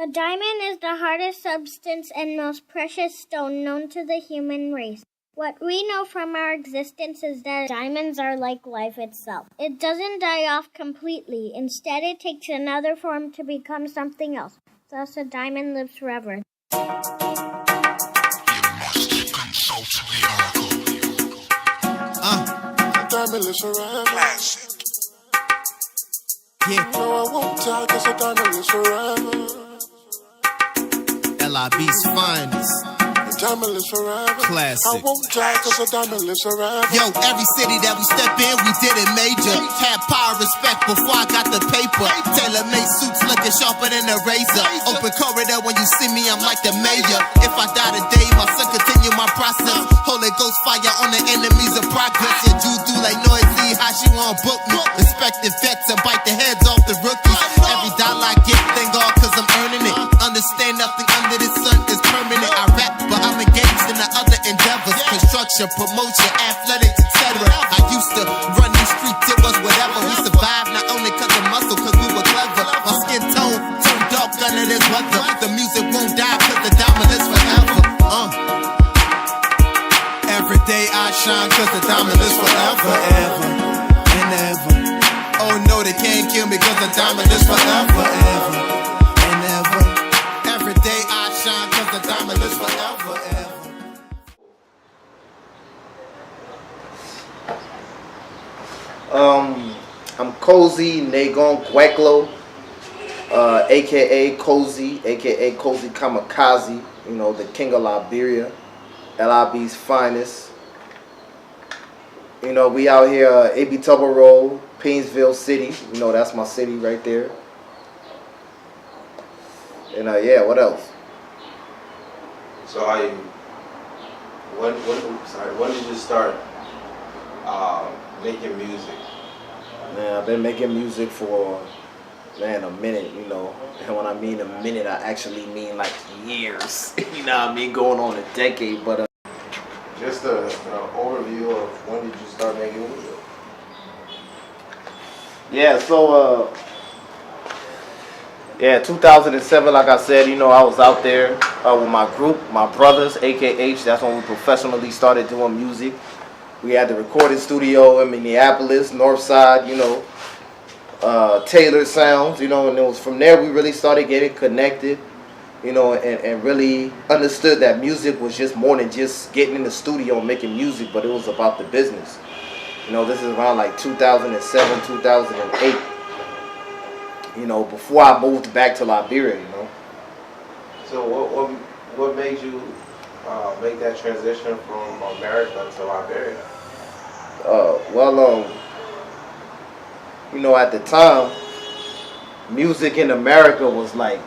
A diamond is the hardest substance and most precious stone known to the human race. What we know from our existence is that diamonds are like life itself. It doesn't die off completely. Instead, it takes another form to become something else. Thus, a diamond lives forever. You must consult the oracle. A diamond lives forever. Classic. Yeah. No, I won't die cause a diamond lives forever. LIB's finest. A diamond lives forever. Classic. I won't die cause a diamond lives forever. Yo, every city that we step in, we did it major. Had power, respect before I got the paper. Tailor-made suits looking sharper than a razor. Open corridor when you see me, I'm like the mayor. If I die today, my son continue my process. Holy Ghost fire on the enemies of progress. And do like noisy, how she wanna book me. Respected vets and bite the heads off the rookies. Every dollar I get, thank God cause I'm earning it. Understand nothing under the sun is permanent. I rap, but I'm engaged in the other endeavors. Construction, promotion, athletics, etc. I used to run these streets, it was whatever. We survived not only cause of muscle, cause we were clever. My skin tone turned dark under this weather. The music won't die cause the diamond is forever. Every day I shine cause the diamond is forever, ever and ever. Oh no, they can't kill me cause the diamond is forever, ever and ever. Every day I shine cause the diamond is forever, ever. I'm Cozy Nagon Gueklo, aka Cozy, aka Cozy Kamikazee, you know, the king of Liberia, LIB's finest. You know, we out here, AB Tubber Road, Painesville City, you know, that's my city right there. And yeah, what else? So when did you start making music? Man, I've been making music for, man, a minute, you know. And when I mean a minute, I actually mean like years. You know what I mean? Going on a decade, but Just an overview of when did you start making music? yeah, so yeah, 2007, like I said, you know, I was out there with my group, my brothers, AKH. That's when we professionally started doing music. We had the recording studio in Minneapolis, Northside, you know, Taylor Sounds, you know, and it was from there we really started getting connected, you know, and really understood that music was just more than just getting in the studio and making music, but it was about the business. You know, this is around like 2007, 2008, you know, before I moved back to Liberia, you know. So what made you make that transition from America to Liberia? Well, you know, at the time, music in America was like,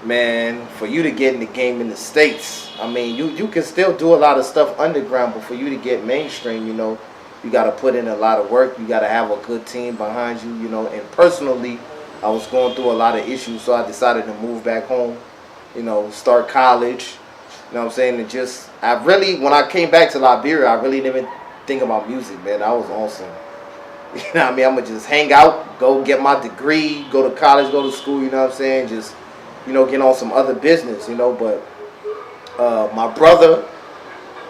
man, for you to get in the game in the States, I mean, you can still do a lot of stuff underground, but for you to get mainstream, you know, you got to put in a lot of work. You got to have a good team behind you, you know. And personally, I was going through a lot of issues, so I decided to move back home, you know, start college, you know what I'm saying? And just, I really, when I came back to Liberia, I really didn't even think about music, man. I was awesome. You know what I mean? I'm going to just hang out, go get my degree, go to college, go to school, you know what I'm saying? Just, you know, get on some other business, you know. But my brother,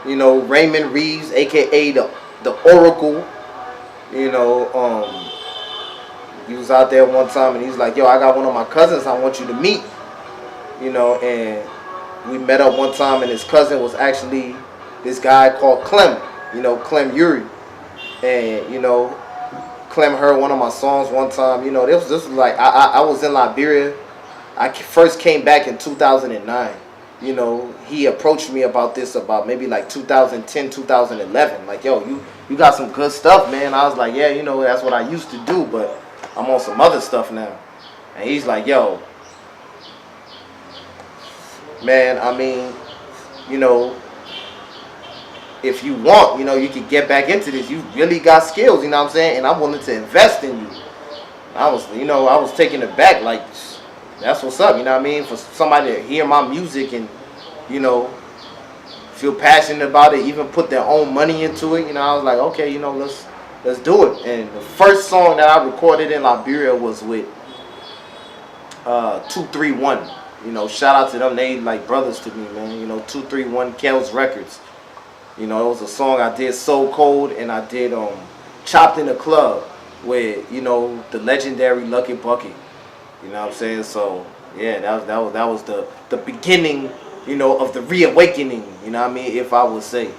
you know, Raymond Reeves, a.k.a. the Oracle, you know, he was out there one time and he's like, yo, I got one of my cousins I want you to meet, you know. And we met up one time and his cousin was actually this guy called Clem, you know, Clem Uri. And, you know, Clem heard one of my songs one time, you know. This was like, I was in Liberia. I first came back in 2009. You know, he approached me about this about maybe like 2010, 2011. Like, yo, you got some good stuff, man. I was like, yeah, you know, that's what I used to do, but I'm on some other stuff now. And he's like, yo, man, I mean, you know, if you want, you know, you can get back into this. You really got skills, you know what I'm saying? And I'm willing to invest in you. I was taken aback, like, that's what's up, you know what I mean? For somebody to hear my music and, you know, feel passionate about it, even put their own money into it, you know, I was like, okay, you know, let's do it. And the first song that I recorded in Liberia was with 231. You know, shout out to them. They like brothers to me, man. You know, 231 Kells Records. You know, it was a song I did So Cold, and I did Chopped in the Club with, you know, the legendary Lucky Bucket. You know what I'm saying? So yeah, that was the beginning, you know, of the reawakening. You know what I mean? If I would say.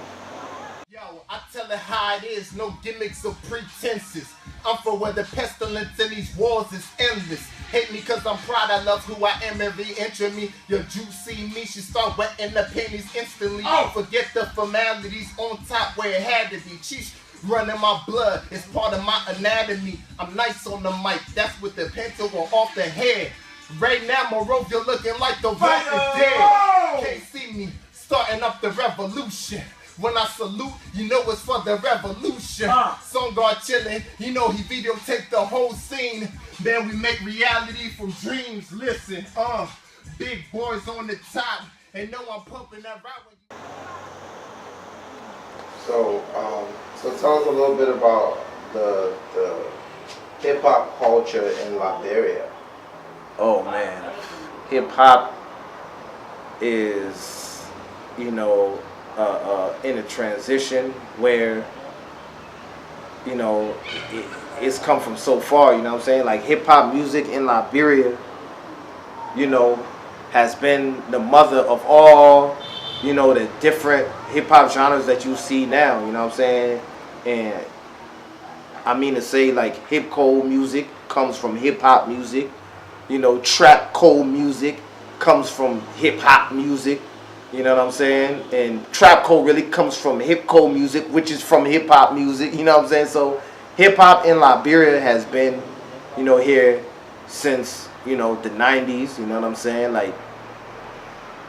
Yo, I tell it how it is, no gimmicks or pretenses. I'm for where the pestilence in these walls is endless. Hate me cause I'm proud, I love who I am, every inch of me. Your juicy me should start wetting the panties instantly. Forget the formalities on top where it had to be. Cheesh, running my blood, it's part of my anatomy. I'm nice on the mic, that's with the pentagon off the head. Right now, Morovia looking like the Walking Dead. Can't see me starting up the revolution. When I salute, you know it's for the revolution. Song God chillin', you know he videotaped the whole scene. Then we make reality from dreams. Listen, big boys on the top, and know I'm pumping that right. So tell us a little bit about the hip hop culture in Liberia. Oh man, hip hop is, you know, in a transition where, you know, it's come from so far. You know what I'm saying? Like hip hop music in Liberia, you know, has been the mother of all, you know, the different hip hop genres that you see now. You know what I'm saying? And I mean to say, like, hip hop music comes from hip hop music. You know, trap cold music comes from hip hop music. You know what I'm saying? And trap cold really comes from hip hop music, which is from hip hop music. You know what I'm saying? So hip hop in Liberia has been, you know, here since, you know, the 90s. You know what I'm saying? Like,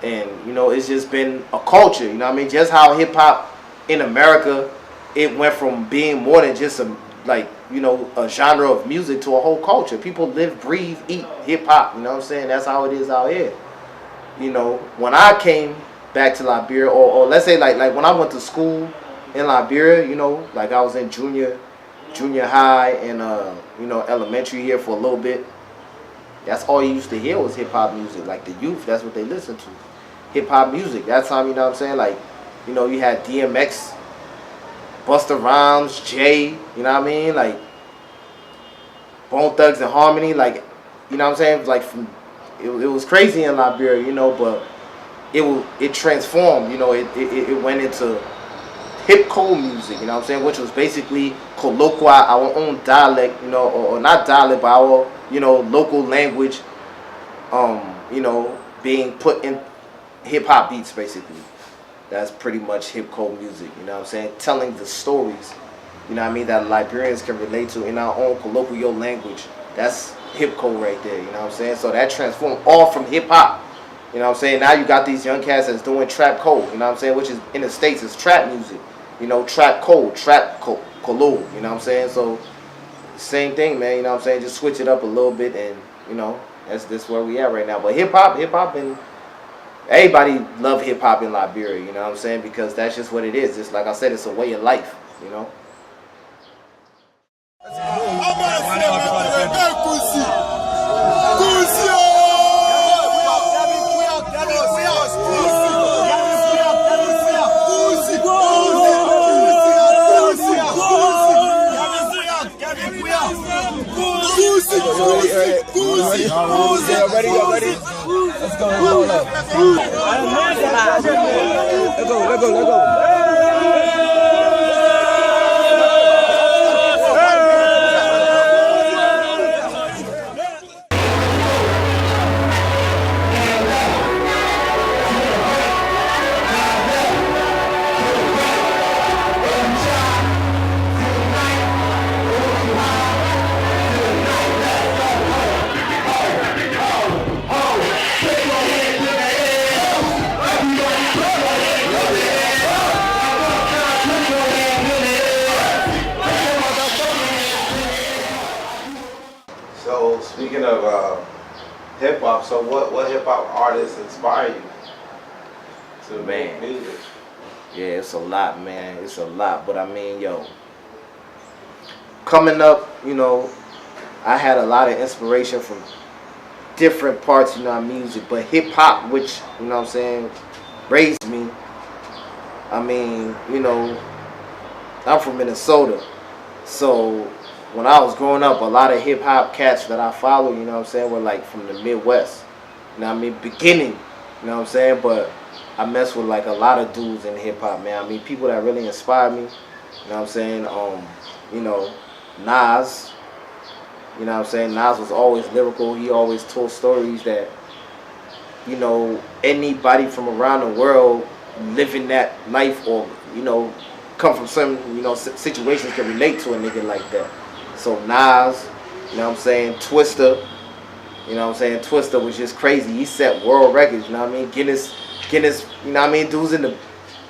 and, you know, it's just been a culture. You know what I mean? Just how hip hop in America, it went from being more than just a, like, you know, a genre of music to a whole culture. People live, breathe, eat hip hop. You know what I'm saying? That's how it is out here. You know, when I came back to Liberia, or let's say like when I went to school in Liberia, you know, like I was in junior high and you know, elementary here for a little bit. That's all you used to hear was hip hop music. Like the youth, that's what they listened to. Hip hop music. That time, you know what I'm saying? Like, you know, you had DMX, Busta Rhymes, Jay, you know what I mean? Like Bone Thugs and Harmony, like, you know what I'm saying? Like from it was crazy in Liberia, you know, but it transformed, you know, it went into hip hop music, you know what I'm saying, which was basically colloquial, our own dialect, you know, or not dialect, but our, you know, local language, you know, being put in hip hop beats basically. That's pretty much hip hop music, you know what I'm saying, telling the stories, you know what I mean, that Liberians can relate to in our own colloquial language. That's hip hop right there, you know what I'm saying? So that transformed all from hip hop. You know what I'm saying? Now you got these young cats that's doing trap code, you know what I'm saying? Which is, in the States, is trap music. You know, trap code, colo, you know what I'm saying? So, same thing, man, you know what I'm saying? Just switch it up a little bit and, you know, that's where we at right now. But hip hop, and everybody love hip hop in Liberia, you know what I'm saying? Because that's just what it is. It's like I said, it's a way of life, you know? Ready? Let's go. Let's go. So speaking of hip hop, so what hip hop artists inspire you to make music? Yeah, it's a lot, man. It's a lot. But I mean, yo, coming up, you know, I had a lot of inspiration from different parts, you know, of music, but hip hop, which, you know what I'm saying, raised me. I mean, you know, I'm from Minnesota, so when I was growing up, a lot of hip hop cats that I follow, you know what I'm saying, were like from the Midwest. You know what I mean? Beginning, you know what I'm saying? But I mess with like a lot of dudes in hip hop, man. I mean, people that really inspire me, you know what I'm saying? You know, Nas, you know what I'm saying? Nas was always lyrical. He always told stories that, you know, anybody from around the world living that life or, you know, come from some, you know, situations can relate to a nigga like that. So Nas, you know what I'm saying, Twista, you know what I'm saying, Twista was just crazy. He set world records, you know what I mean, Guinness, you know what I mean, dudes in the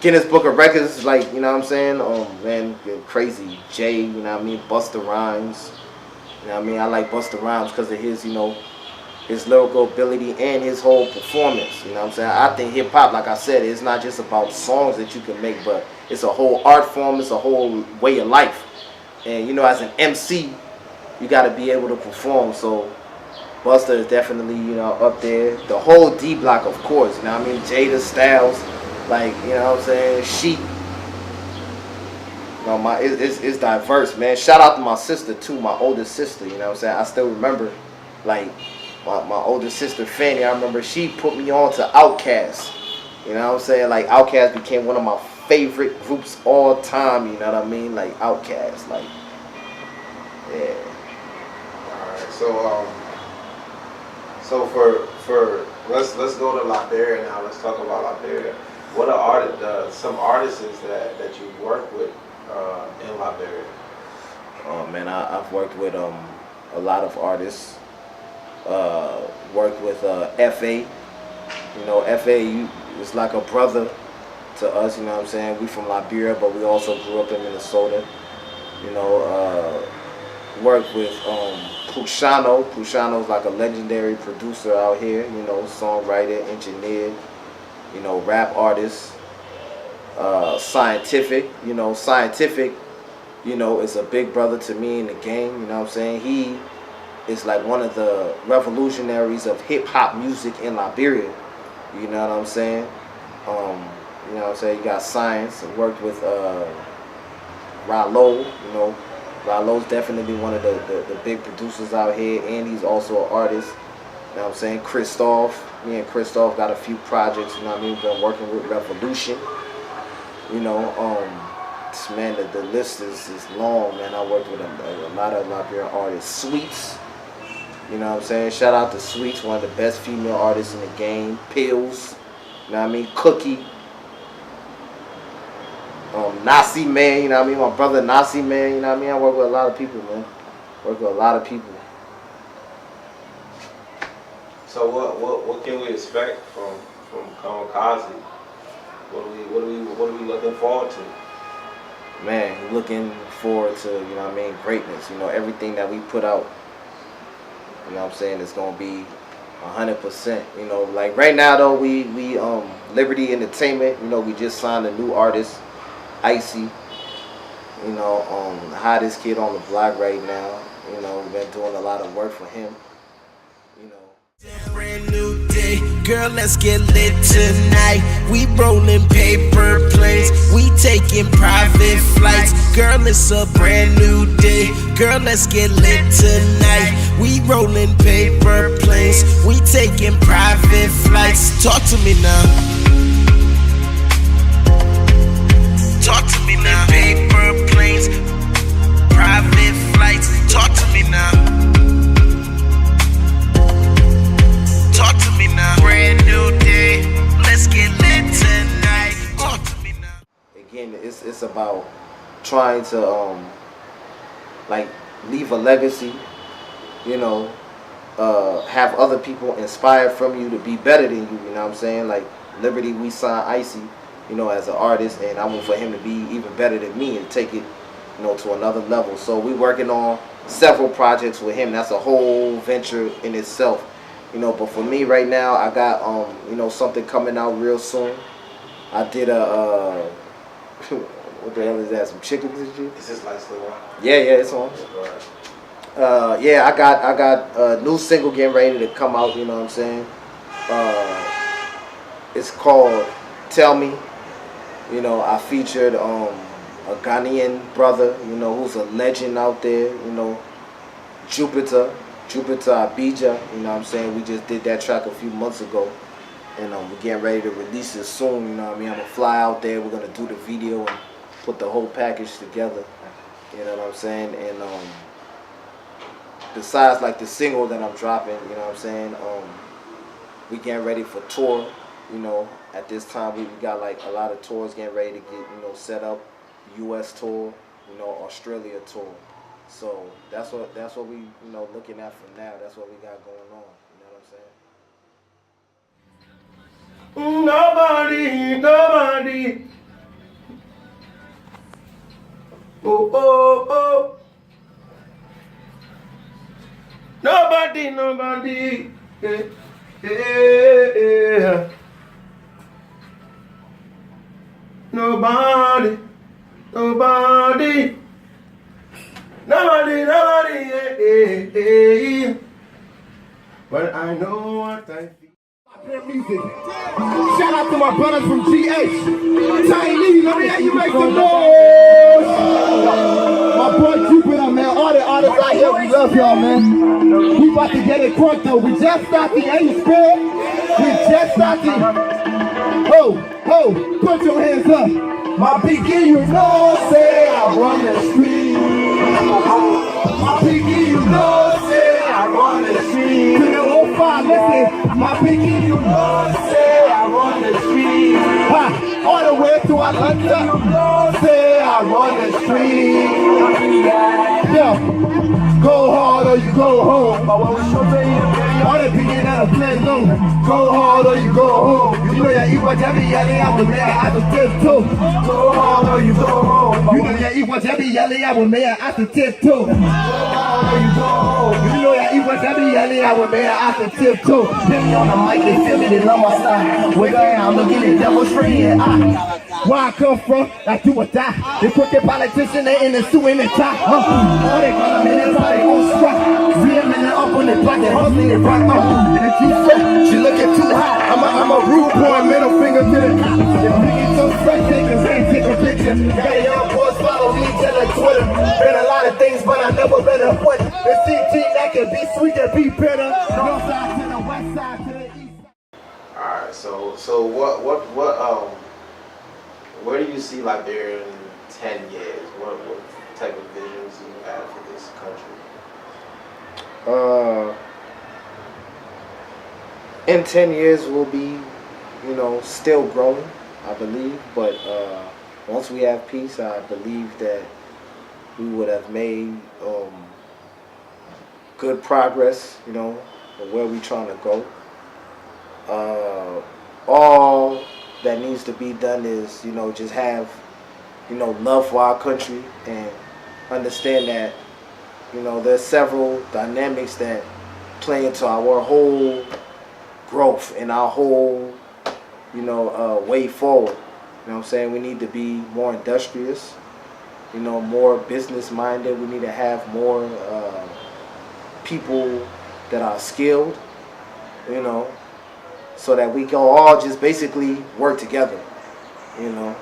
Guinness Book of Records, like, you know what I'm saying, man, crazy. Jay, you know what I mean, Busta Rhymes, you know what I mean, I like Busta Rhymes because of his, you know, his lyrical ability and his whole performance, you know what I'm saying. I think hip hop, like I said, it's not just about songs that you can make, but it's a whole art form, it's a whole way of life. And, you know, as an MC, you got to be able to perform. So Busta is definitely, you know, up there. The whole D Block, of course. You know what I mean? Jada, Styles, like, you know what I'm saying? Sheep. You know, it's diverse, man. Shout out to my sister, too, my older sister. You know what I'm saying? I still remember, like, my older sister, Fanny. I remember she put me on to Outkast. You know what I'm saying? Like, Outkast became one of my favorite groups all time, you know what I mean? Like Outkast, like, yeah. Alright, so for let's go to Liberia now. Let's talk about Liberia. What are some artists that you work with in Liberia? Oh man, I've worked with a lot of artists. Worked with FA. You know, FA is like a brother to us, you know what I'm saying? We from Liberia, but we also grew up in Minnesota. You know, worked with Pushano. Pushano's like a legendary producer out here, you know, songwriter, engineer, you know, rap artist. Scientific, you know, Scientific, you know, is a big brother to me in the game, you know what I'm saying? He is like one of the revolutionaries of hip hop music in Liberia, you know what I'm saying? You know what I'm saying? You got Science. I worked with Rallo. You know, Rallo's definitely one of the big producers out here, and he's also an artist. You know what I'm saying? Christoph. Me and Christoph got a few projects. You know what I mean? We've been working with Revolution. You know, man, the list is long, man. I worked with a lot of Liberian artists. Sweets. You know what I'm saying? Shout out to Sweets, one of the best female artists in the game. Pills. You know what I mean? Cookie. Nasi Man, you know what I mean? My brother Nasi Man, you know what I mean? I work with a lot of people, man. Work with a lot of people. So what can we expect from Kamikazee? What are we looking forward to? Man, looking forward to, you know what I mean, greatness. You know, everything that we put out, you know what I'm saying, is gonna be 100%. You know, like right now though, we Liberty Entertainment, you know, we just signed a new artist, Icy. You know, the hottest kid on the block right now. You know, we've been doing a lot of work for him. You know. Brand new day, girl, let's get lit tonight. We rolling paper planes, we taking private flights. Girl, it's a brand new day, girl, let's get lit tonight. We rolling paper planes, we taking private flights. Talk to me now. Talk to me now. Paper planes, private flights. Talk to me now. Talk to me now. Brand new day. Let's get lit tonight. Talk to me now. Again, it's about trying to like leave a legacy. You know, have other people inspired from you to be better than you. You know what I'm saying? Like Liberty, we signed Icy, you know, as an artist, and I want for him to be even better than me and take it, you know, to another level. So we working on several projects with him. That's a whole venture in itself. You know, but for me right now, I got you know, something coming out real soon. I did a what the hell is that? Some chickens and shit? Is this like still on? Yeah, it's on. Yeah, I got a new single getting ready to come out. You know what I'm saying? It's called "Tell Me." You know, I featured a Ghanaian brother. You know, who's a legend out there. You know, Jupiter Abija. You know what I'm saying? We just did that track a few months ago. And we're getting ready to release it soon, you know what I mean? I'm going to fly out there, we're going to do the video and put the whole package together, you know what I'm saying? And besides like the single that I'm dropping, you know what I'm saying, we getting ready for tour, you know. At this time we got like a lot of tours getting ready to get, you know, set up. US tour, you know, Australia tour. So that's what we, you know, looking at from now. That's what we got going on, you know what I'm saying? Nobody. Oh. Nobody. Yeah. Nobody. Yeah. But I know what I feel. Music. Shout out to my brothers from GH. Tiny, let me hear you make some noise. My boy Jupiter, man. All the artists out here, we love y'all, man. We about to get it crunk though. We just started, ain't you scared? We just started. Ho, put your hands up. My pinky, you know, say I run the street. My pinky, you know, say I run the street. To the 05, listen. My pinky, you know, say I run the street. All the way to Atlanta, you know, say I run the street. Yeah, go hard or you go home. All the picking at a flat zone. Go hard or you go home. You know that equal Jabby yelling out with me, I have to tiptoe. Go hard or you go home. You know that equal Jabby yelling out with me, I have to tiptoe. Go hard or you go home. You know that equal Jabby yelling out with me, I have to tiptoe. Hit me on the mic, they feel me, they love my style. Wake around, looking at devil's free and where I come from, I do or die. They crooked politician, they in the suit in the top. All they come in, they probably gon' strike. See them in the up on the block, they hustling, they rock up. And if you fat, she looking too high. I'm a rude boy, middle finger to the cop. If niggas so fresh, they can take a picture. Got a young boys follow me, tell her Twitter. Been a lot of things, but I never been a point. The CT that can be sweet, can be bitter. North side to the west side to the east. Alright, so what where do you see Liberia in 10 years? What type of visions do you have for this country? In 10 years we'll be, you know, still growing, I believe, but once we have peace, I believe that we would have made good progress, you know, where we trying to go. All that needs to be done is, you know, just have, you know, love for our country and understand that, you know, there's several dynamics that play into our whole growth and our whole, you know, way forward. You know what I'm saying? We need to be more industrious, you know, more business minded. We need to have more people that are skilled, you know, so that we can all just basically work together, you know.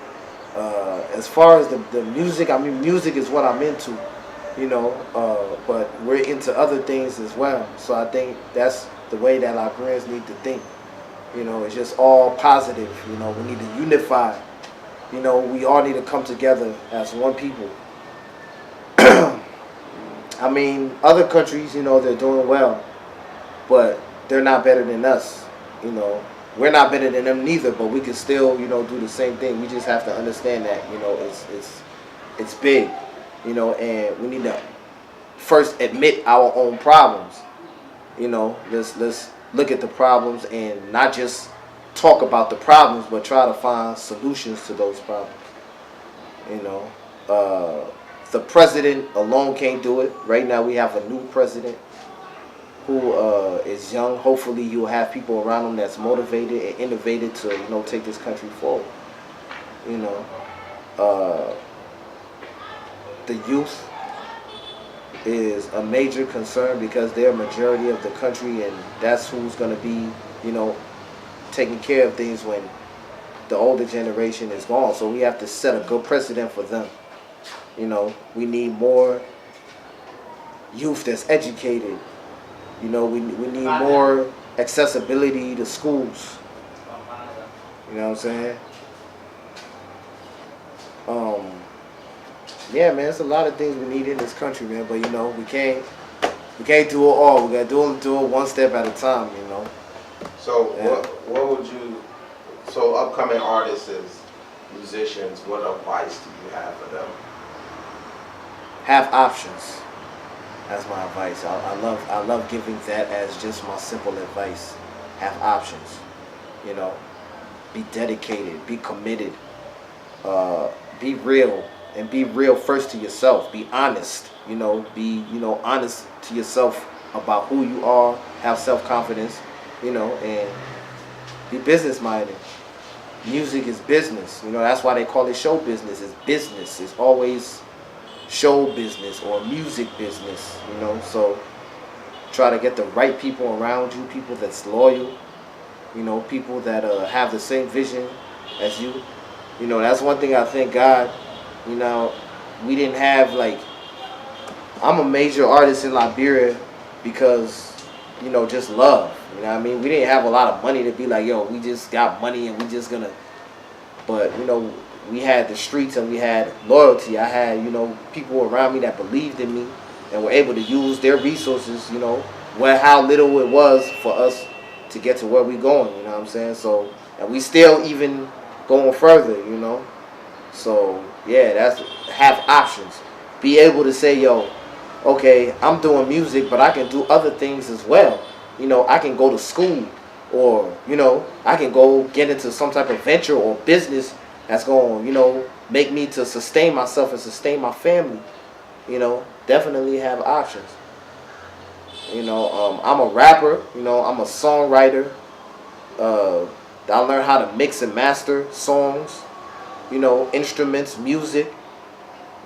As far as the music, I mean, music is what I'm into, you know, but we're into other things as well. So I think that's the way that Liberians need to think. You know, it's just all positive. You know, we need to unify. You know, we all need to come together as one people. I mean, other countries, you know, they're doing well, but they're not better than us. You know, we're not better than them neither, but we can still, you know, do the same thing. We just have to understand that, you know, it's big, you know, and we need to first admit our own problems. You know, let's look at the problems and not just talk about the problems, but try to find solutions to those problems. You know, the president alone can't do it. Right now we have a new president who is young. Hopefully you'll have people around him that's motivated and innovative to, you know, take this country forward. You know, the youth, is a major concern because they're a majority of the country, and that's who's going to be, you know, taking care of things when the older generation is gone. So we have to set a good precedent for them. You know, we need more youth that's educated. You know, we need more accessibility to schools. You know what I'm saying? Yeah, man, it's a lot of things we need in this country, man. But you know, we can't do it all. We gotta do it one step at a time. You know. So what would you? So upcoming artists, musicians, what advice do you have for them? Have options. That's my advice. I love giving that as just my simple advice. Have options. You know, be dedicated, be committed, be real, and be real first to yourself. Be honest. You know, be honest to yourself about who you are. Have self-confidence. You know, and be business minded. Music is business. You know, that's why they call it show business. It's business. It's always show business or music business, you know. So try to get the right people around you, people that's loyal, you know, people that have the same vision as you. You know, that's one thing I thank God, you know, we didn't have, like, I'm a major artist in Liberia because, you know, just love, you know what I mean? We didn't have a lot of money to be like, yo, we just got money and we just gonna, but, you know, we had the streets and we had loyalty. I had, you know, people around me that believed in me and were able to use their resources, you know, how little it was for us to get to where we going, you know what I'm saying? So, and we still even going further, you know? So, yeah, that's, have options. Be able to say, yo, okay, I'm doing music, but I can do other things as well. You know, I can go to school, or, you know, I can go get into some type of venture or business that's going to, you know, make me to sustain myself and sustain my family. You know, definitely have options. You know, I'm a rapper. You know, I'm a songwriter. I learned how to mix and master songs. You know, instruments, music.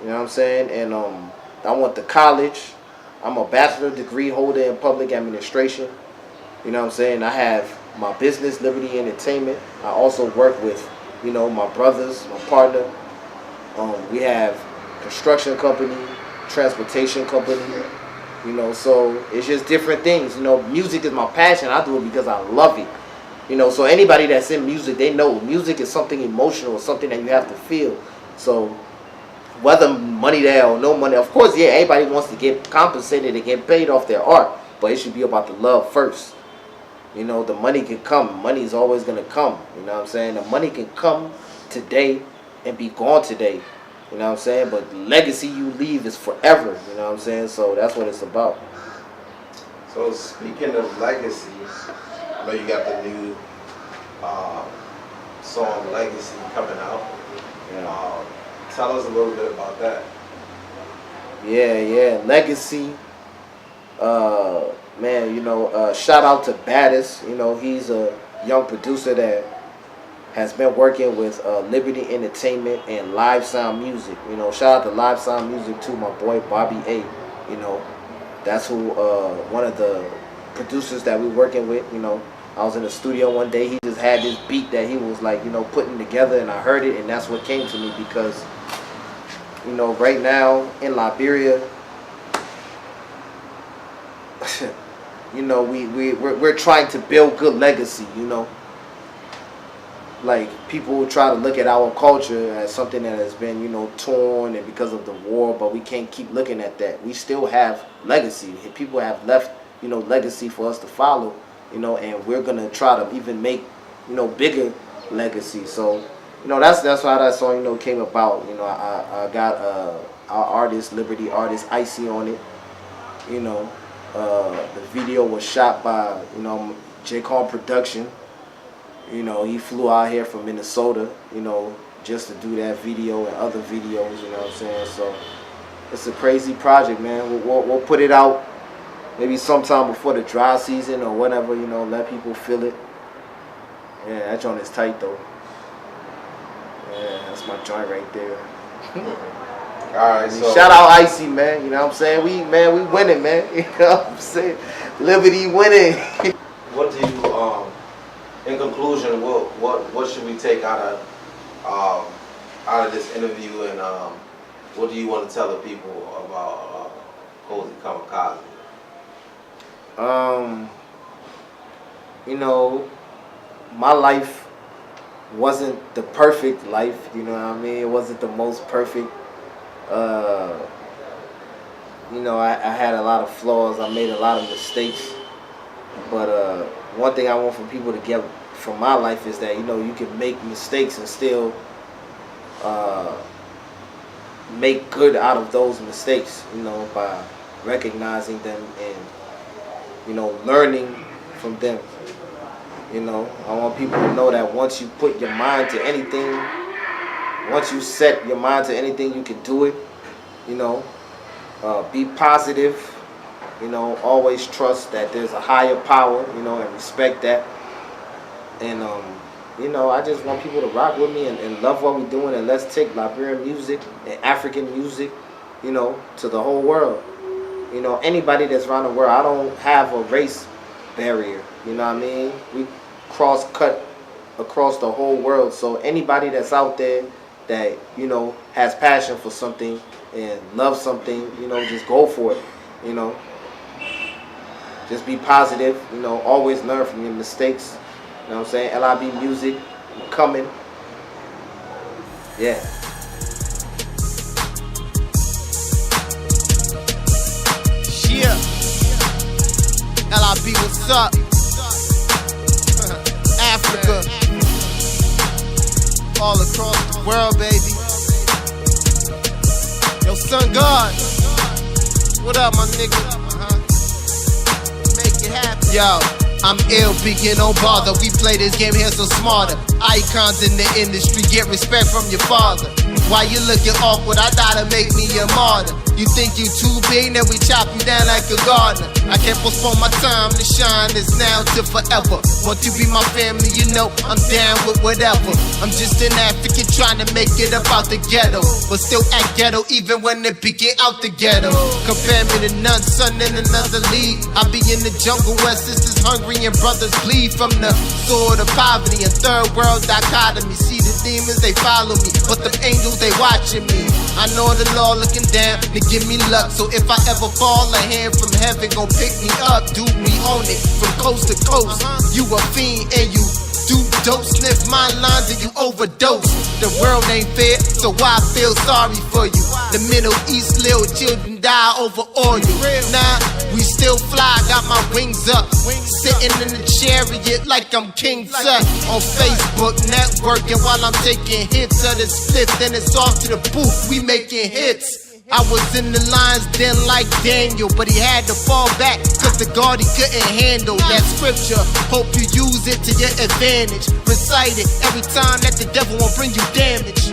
You know what I'm saying? And I went to college. I'm a bachelor degree holder in public administration. You know what I'm saying? I have my business, Liberty Entertainment. I also work with, you know, my brothers, my partner. We have construction company, transportation company, you know, so it's just different things. You know, music is my passion. I do it because I love it. You know, so anybody that's in music, they know music is something emotional, something that you have to feel. So whether money there or no money, of course, yeah, everybody wants to get compensated and get paid off their art, but it should be about the love first. You know, the money can come. Money is always going to come. You know what I'm saying? The money can come today and be gone today. You know what I'm saying? But the legacy you leave is forever. You know what I'm saying? So that's what it's about. So speaking of legacy, I know you got the new song Legacy coming out. Yeah. Tell us a little bit about that. Yeah. Legacy. Man, you know, shout out to Baddest. You know, he's a young producer that has been working with Liberty Entertainment and Live Sound Music. You know, shout out to Live Sound Music to my boy Bobby A. You know, that's who one of the producers that we're working with. You know, I was in the studio one day. He just had this beat that he was like, you know, putting together, and I heard it, and that's what came to me because, you know, right now in Liberia, you know, we're trying to build good legacy, you know. Like, people try to look at our culture as something that has been, you know, torn and because of the war, but we can't keep looking at that. We still have legacy. People have left, you know, legacy for us to follow, you know, and we're going to try to even make, you know, bigger legacy. So, you know, that's how that song, you know, came about. You know, I got our artist, Liberty artist, Icy on it, you know. The video was shot by, you know, JACON production. You know, he flew out here from Minnesota, you know, just to do that video and other videos, you know what I'm saying? So it's a crazy project, man. We'll put it out maybe sometime before the dry season or whatever, you know, let people feel it. Yeah, that joint is tight though. Yeah, that's my joint right there. Alright, so Shout out Icy, man. You know what I'm saying? We winning, man. You know what I'm saying? Liberty winning. what do you in conclusion, what should we take out of this interview, and what do you want to tell the people about Cozy Kamikazee? You know, my life wasn't the perfect life, you know what I mean? It wasn't the most perfect. You know, I had a lot of flaws. I made a lot of mistakes. But one thing I want for people to get from my life is that, you know, you can make mistakes and still make good out of those mistakes, you know, by recognizing them and, you know, learning from them. You know, I want people to know that once you put your mind to anything, once you set your mind to anything, you can do it. You know, be positive. You know, always trust that there's a higher power, you know, and respect that. And, you know, I just want people to rock with me and love what we're doing. And let's take Liberian music and African music, you know, to the whole world. You know, anybody that's around the world, I don't have a race barrier. You know what I mean? We cut across the whole world. So anybody that's out there that, you know, has passion for something and loves something, you know, just go for it. You know, just be positive. You know, always learn from your mistakes. You know what I'm saying? LIB music, I'm coming. Yeah. Yeah. LIB, what's up? Africa. All across the world, baby. Yo, Sun God. What up, my nigga? Make it happen. Yo, I'm ill, begin, don't bother. We play this game here so smarter. Icons in the industry, get respect from your father. Why you looking awkward? I thought it make me a martyr. You think you too big, then we chop you down like a gardener. I can't postpone my time to shine, it's now to forever. Want to be my family, you know I'm down with whatever. I'm just an African trying to make it up out the ghetto, but still act ghetto even when it get out the ghetto. Compare me to none, son, in another league. I be in the jungle where sisters hungry and brothers bleed from the sword of poverty and third world dichotomy. See the demons, they follow me, but the angels, they watching me. I know the Lord looking down to give me luck, so if I ever fall, a hand from heaven gon' pick me up. Do me on it from coast to coast. You a fiend and you do dope, sniff my lines and you overdose. The world ain't fair, so I feel sorry for you. The Middle East, little children die over oil. Nah, we still fly, got my wings up, sitting in the chariot like I'm King Tut. On Facebook networking while I'm taking hits of the split, then it's off to the booth, we making hits. I was in the lines then like Daniel, but he had to fall back cause the guard he couldn't handle that scripture. Hope you use it to your advantage. Recite it every time that the devil won't bring you damage.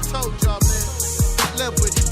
Told y'all, man, live with it.